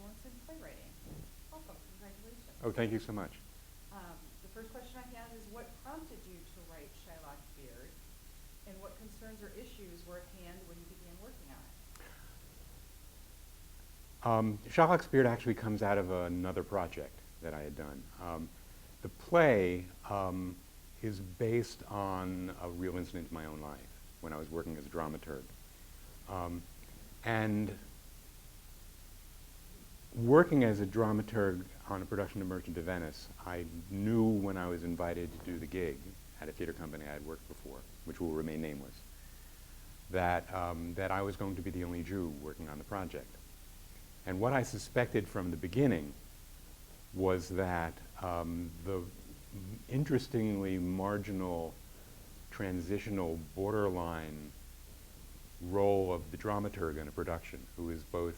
excellence in playwriting. Welcome, congratulations. Oh, thank you so much. The first question I have is, what prompted you to write Shylock Beard, and what concerns or issues were at hand when you began working on it? Shylock's Beard actually comes out of another project that I had done. The play is based on a real incident in my own life when I was working as a dramaturg. And working as a dramaturg on a production of Merchant of Venice, I knew when I was invited to do the gig at a theater company I had worked before, which will remain nameless, that I was going to be the only Jew working on the project. And what I suspected from the beginning was that the interestingly marginal, transitional, borderline role of the dramaturg in a production, who is both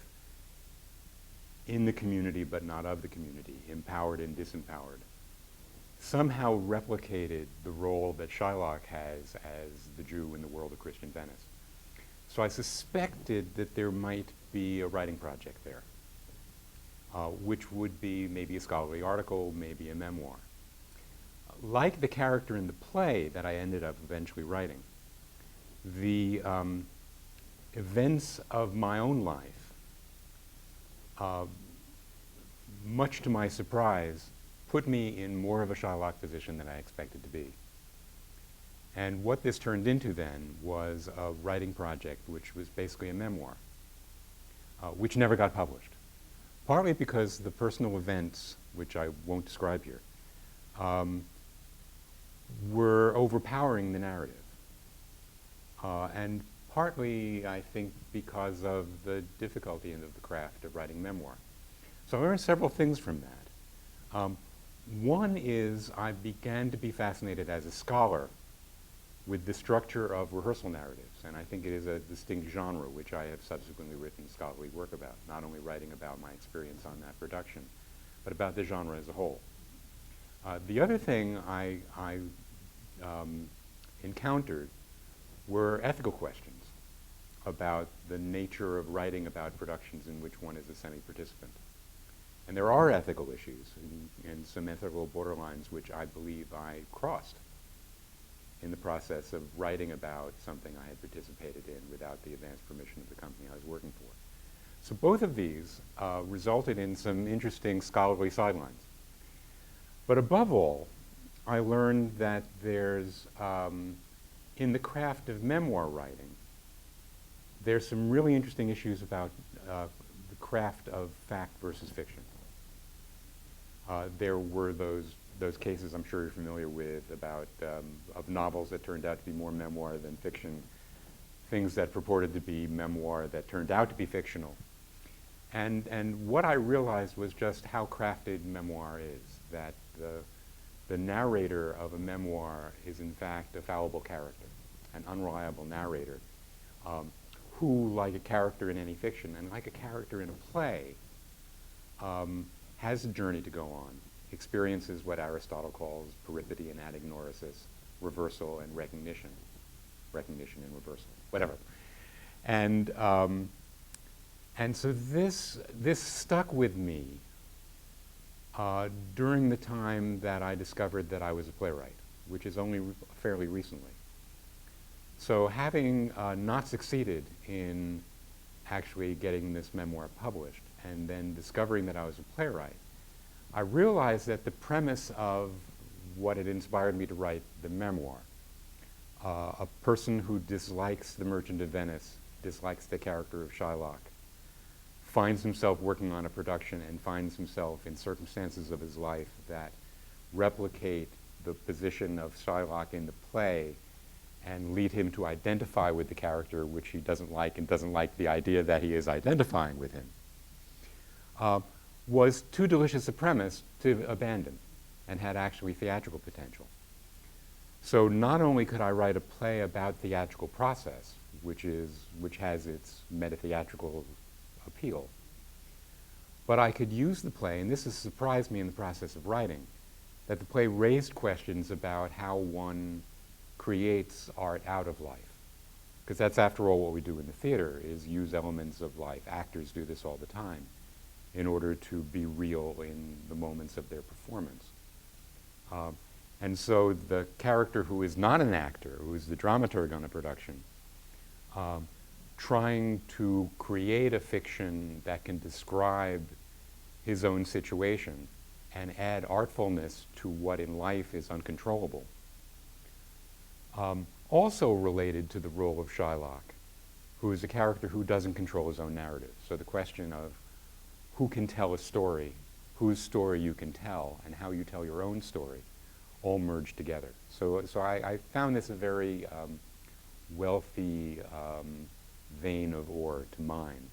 in the community but not of the community, empowered and disempowered, somehow replicated the role that Shylock has as the Jew in the world of Christian Venice. So I suspected that there might be a writing project there, which would be maybe a scholarly article, maybe a memoir. Like the character in the play that I ended up eventually writing, the events of my own life, much to my surprise, put me in more of a Shylock position than I expected to be. And what this turned into then was a writing project which was basically a memoir, which never got published. Partly because the personal events, which I won't describe here, were overpowering the narrative. And partly, I think, because of the difficulty of the craft of writing memoir. So I learned several things from that. One is I began to be fascinated as a scholar with the structure of rehearsal narratives, and I think it is a distinct genre which I have subsequently written scholarly work about, not only writing about my experience on that production, but about the genre as a whole. The other thing I encountered were ethical questions about the nature of writing about productions in which one is a semi-participant. And there are ethical issues and some ethical borderlines which I believe I crossed in the process of writing about something I had participated in without the advance permission of the company I was working for. So both of these resulted in some interesting scholarly sidelines. But above all, I learned that there's, in the craft of memoir writing, there's some really interesting issues about the craft of fact versus fiction. There were those cases I'm sure you're familiar with about of novels that turned out to be more memoir than fiction, things that purported to be memoir that turned out to be fictional. And what I realized was just how crafted memoir is, that the narrator of a memoir is in fact a fallible character, an unreliable narrator, who, like a character in any fiction and like a character in a play, has a journey to go on, experiences what Aristotle calls peripety and anagnorisis, reversal and recognition and reversal, whatever. And so this stuck with me during the time that I discovered that I was a playwright, which is only fairly recently. So having not succeeded in actually getting this memoir published and then discovering that I was a playwright, I realized that the premise of what had inspired me to write the memoir, a person who dislikes the Merchant of Venice, dislikes the character of Shylock, finds himself working on a production and finds himself in circumstances of his life that replicate the position of Shylock in the play and lead him to identify with the character which he doesn't like and doesn't like the idea that he is identifying with him, was too delicious a premise to abandon and had actually theatrical potential. So not only could I write a play about theatrical process, which has its meta-theatrical appeal, but I could use the play, and this has surprised me in the process of writing, that the play raised questions about how one creates art out of life. Because that's, after all, what we do in the theater, is use elements of life. Actors do this all the time. in order to be real in the moments of their performance. And so the character who is not an actor, who is the dramaturg on a production, trying to create a fiction that can describe his own situation and add artfulness to what in life is uncontrollable. Also related to the role of Shylock, who is a character who doesn't control his own narrative. So the question of who can tell a story, whose story you can tell, and how you tell your own story, all merged together. So I found this a very wealthy vein of ore to mine,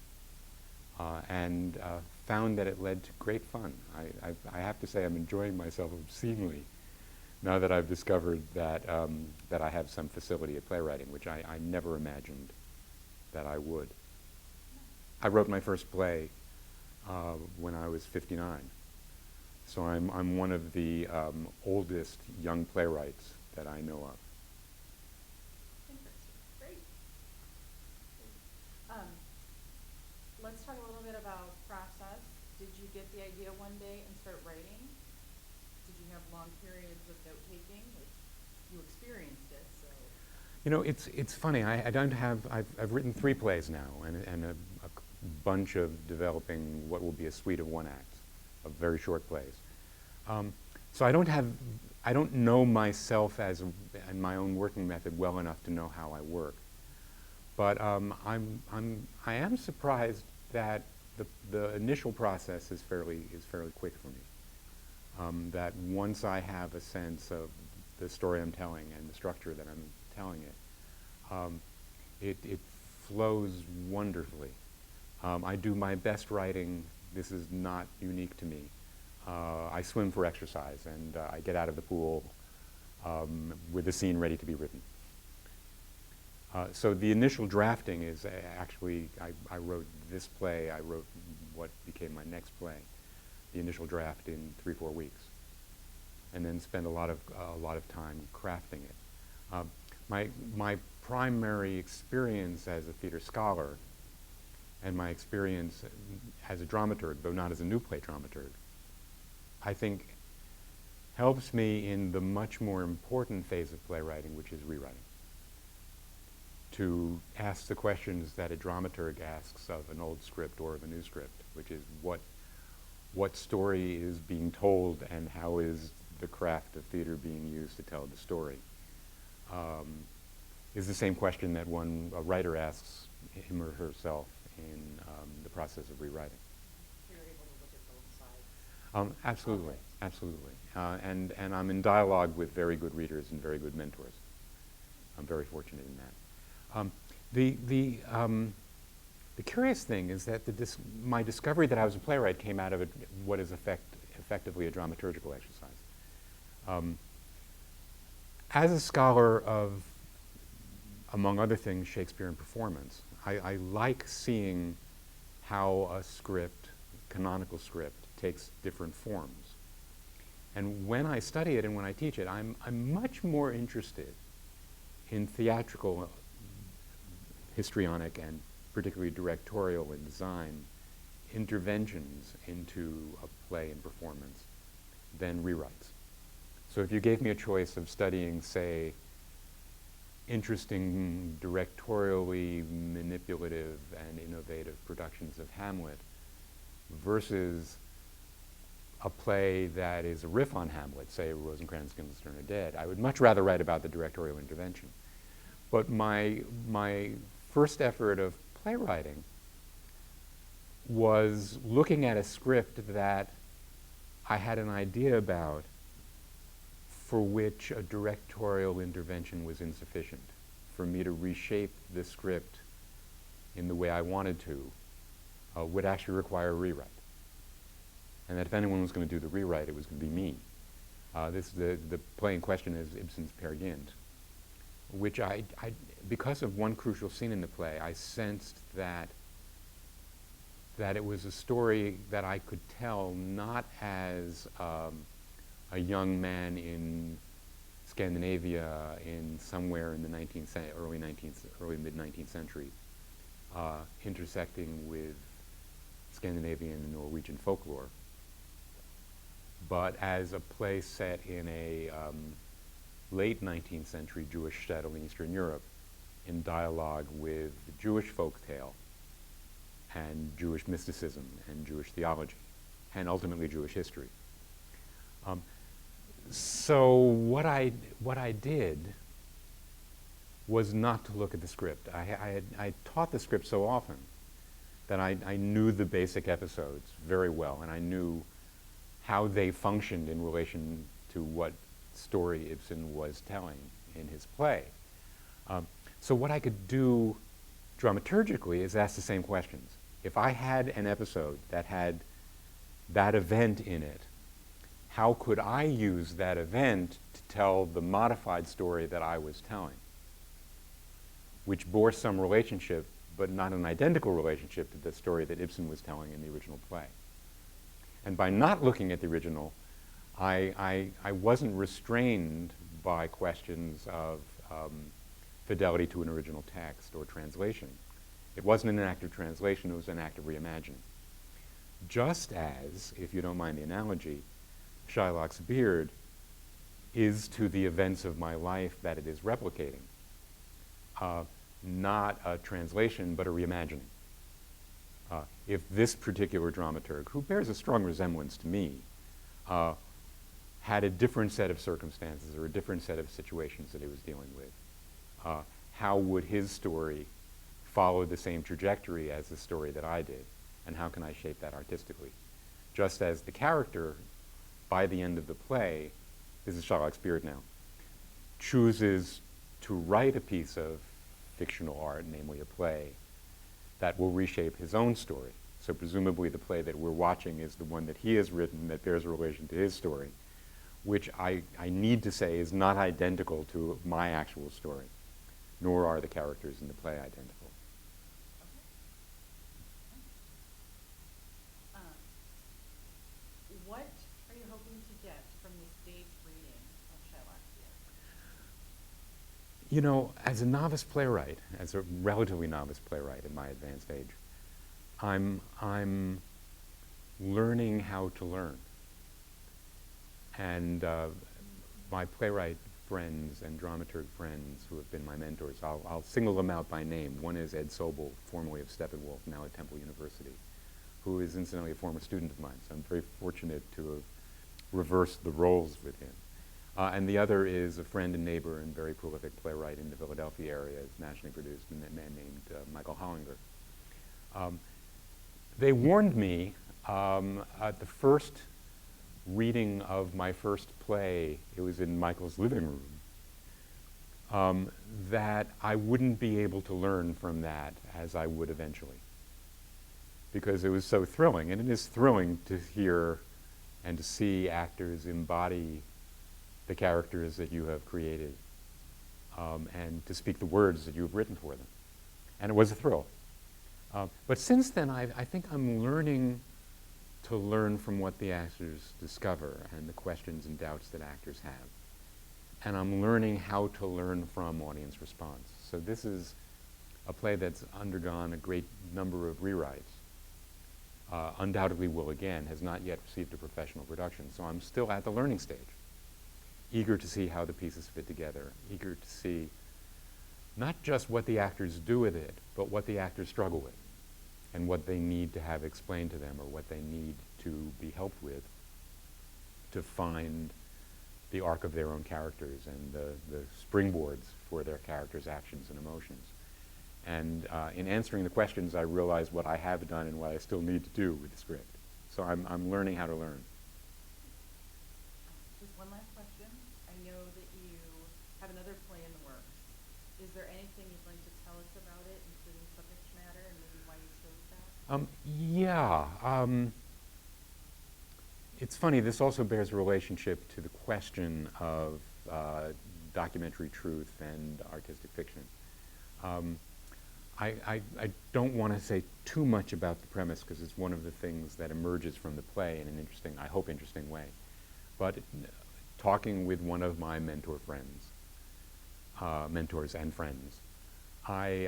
and found that it led to great fun. I have to say I'm enjoying myself obscenely now that I've discovered that, that I have some facility at playwriting, which I never imagined that I would. I wrote my first play when I was 59. So I'm one of the oldest young playwrights that I know of. Interesting. Great. Let's talk a little bit about process. Did you get the idea one day and start writing? Did you have long periods of note taking? You experienced it, so. You know, it's funny. I don't have. I've written 3 plays now, and a bunch of developing what will be a suite of 1 act, of very short plays. So I don't know myself and my own working method well enough to know how I work. But I am surprised that the initial process is fairly quick for me. That once I have a sense of the story I'm telling and the structure that I'm telling it, it flows wonderfully. I do my best writing. This is not unique to me. I swim for exercise, and I get out of the pool with the scene ready to be written. So the initial drafting is actually, I wrote this play, I wrote what became my next play, the initial draft in 3-4 weeks, and then spend a lot of time crafting it. My primary experience as a theater scholar and my experience as a dramaturg, though not as a new play dramaturg, I think helps me in the much more important phase of playwriting, which is rewriting. To ask the questions that a dramaturg asks of an old script or of a new script, which is what story is being told and how is the craft of theater being used to tell the story, is the same question that a writer asks him or herself in the process of rewriting. You're able to look at both sides. Absolutely, absolutely. And I'm in dialogue with very good readers and very good mentors. I'm very fortunate in that. The curious thing is that my discovery that I was a playwright came out of what is effectively a dramaturgical exercise. As a scholar of, among other things, Shakespeare and performance, I like seeing how a script, canonical script, takes different forms. And when I study it and when I teach it, I'm much more interested in theatrical, histrionic, and particularly directorial and design interventions into a play and performance than rewrites. So if you gave me a choice of studying, say, interesting, directorially manipulative and innovative productions of Hamlet versus a play that is a riff on Hamlet, say Rosencrantz, Guildenstern are Dead, I would much rather write about the directorial intervention. But my first effort of playwriting was looking at a script that I had an idea about for which a directorial intervention was insufficient. For me to reshape the script in the way I wanted to would actually require a rewrite. And that if anyone was going to do the rewrite, it was going to be me. The play in question is Ibsen's Peer Gynt, which because of one crucial scene in the play, I sensed that it was a story that I could tell not as a young man in Scandinavia in somewhere in the early mid-19th century, intersecting with Scandinavian and Norwegian folklore, but as a play set in a late 19th century Jewish shtetl in Eastern Europe, in dialogue with Jewish folktale and Jewish mysticism and Jewish theology, and ultimately Jewish history. So what I did was not to look at the script. I taught the script so often that I knew the basic episodes very well, and I knew how they functioned in relation to what story Ibsen was telling in his play. So what I could do dramaturgically is ask the same questions. If I had an episode that had that event in it, how could I use that event to tell the modified story that I was telling, which bore some relationship, but not an identical relationship to the story that Ibsen was telling in the original play? And by not looking at the original, I wasn't restrained by questions of fidelity to an original text or translation. It wasn't an act of translation, it was an act of reimagining. Just as, if you don't mind the analogy, Shylock's beard is to the events of my life that it is replicating. Not a translation, but a reimagining. If this particular dramaturg, who bears a strong resemblance to me, had a different set of circumstances or a different set of situations that he was dealing with, how would his story follow the same trajectory as the story that I did? And how can I shape that artistically? Just as the character, by the end of the play, this is Shylock's beard now, chooses to write a piece of fictional art, namely a play, that will reshape his own story. So presumably the play that we're watching is the one that he has written that bears a relation to his story, which I need to say is not identical to my actual story, nor are the characters in the play identical. What are you hoping to get from the stage reading of Shylock's beard? You know, as a novice playwright, as a relatively novice playwright in my advanced age, I'm learning how to learn. And my playwright friends and dramaturg friends who have been my mentors, I'll single them out by name. One is Ed Sobel, formerly of Steppenwolf, now at Temple University, who is incidentally a former student of mine, so I'm very fortunate to have reversed the roles with him. And the other is a friend and neighbor and very prolific playwright in the Philadelphia area, nationally produced, a man named Michael Hollinger. They warned me at the first reading of my first play, it was in Michael's living room, that I wouldn't be able to learn from that as I would eventually, because it was so thrilling. And it is thrilling to hear and to see actors embody the characters that you have created, and to speak the words that you have written for them. And it was a thrill. But since then, I think I'm learning to learn from what the actors discover and the questions and doubts that actors have. And I'm learning how to learn from audience response. So this is a play that's undergone a great number of rewrites. Undoubtedly will again, has not yet received a professional production. So I'm still at the learning stage, eager to see how the pieces fit together, eager to see not just what the actors do with it, but what the actors struggle with, and what they need to have explained to them, or what they need to be helped with to find the arc of their own characters and the springboards for their characters' actions and emotions. And in answering the questions, I realize what I have done and what I still need to do with the script. So I'm learning how to learn. Just one last question. I know that you have another play in the works. Is there anything you'd like to tell us about it, including subject matter and maybe why you chose that? It's funny, this also bears a relationship to the question of documentary truth and artistic fiction. I don't want to say too much about the premise because it's one of the things that emerges from the play in an interesting, I hope interesting way. But talking with one of my mentors and friends, I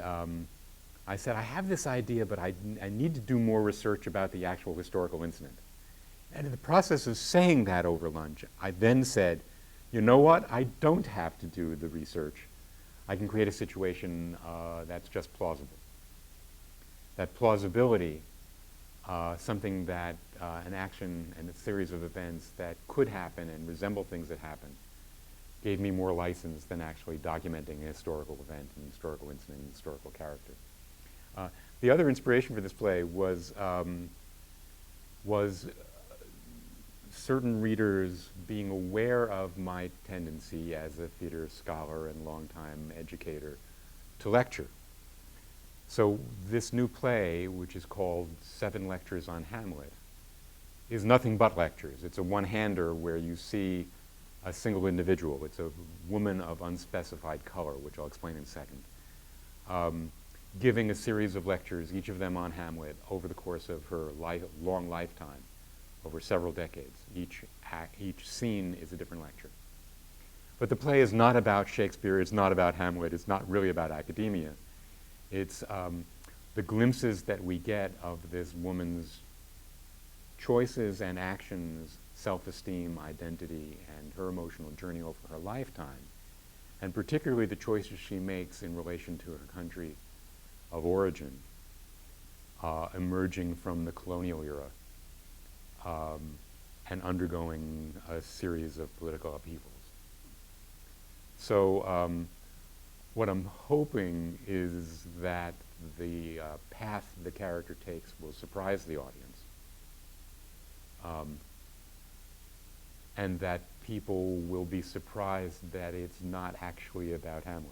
I said, I have this idea, but I need to do more research about the actual historical incident. And in the process of saying that over lunch, I then said, you know what? I don't have to do the research. I can create a situation that's just plausible. That plausibility, something that an action and a series of events that could happen and resemble things that happened, gave me more license than actually documenting a historical event, an historical incident, an historical character. The other inspiration for this play was certain readers being aware of my tendency as a theater scholar and longtime educator to lecture. So this new play, which is called 7 Lectures on Hamlet, is nothing but lectures. It's a one-hander where you see a single individual. It's a woman of unspecified color, which I'll explain in a second, giving a series of lectures, each of them on Hamlet, over the course of her long lifetime, over several decades. Each scene is a different lecture. But the play is not about Shakespeare, it's not about Hamlet, it's not really about academia. It's the glimpses that we get of this woman's choices and actions, self-esteem, identity, and her emotional journey over her lifetime, and particularly the choices she makes in relation to her country of origin, emerging from the colonial era, and undergoing a series of political upheavals. So what I'm hoping is that the path the character takes will surprise the audience, and that people will be surprised that it's not actually about Hamlet.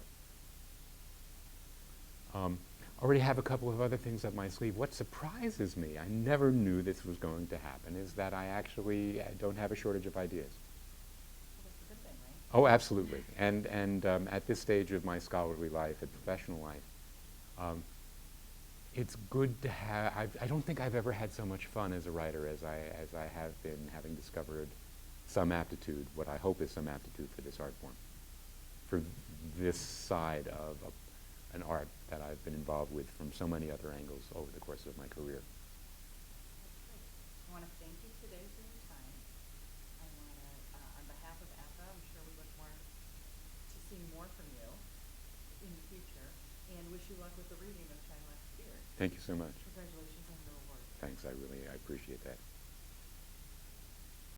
I already have a couple of other things up my sleeve. What surprises me, I never knew this was going to happen, is that I actually don't have a shortage of ideas. Well, that's a good thing, right? Oh, absolutely. And at this stage of my scholarly life, and professional life, it's good to have, I don't think I've ever had so much fun as a writer as I have been, having discovered some aptitude, what I hope is some aptitude for this art form, for this side of an art that I've been involved with from so many other angles over the course of my career. That's great. I want to thank you today for your time. I want to, on behalf of ATHE, I'm sure we look forward to seeing more from you in the future, and wish you luck with the reading of Shylock's Fear. Thank you so much. Congratulations on the award. Thanks, I appreciate that.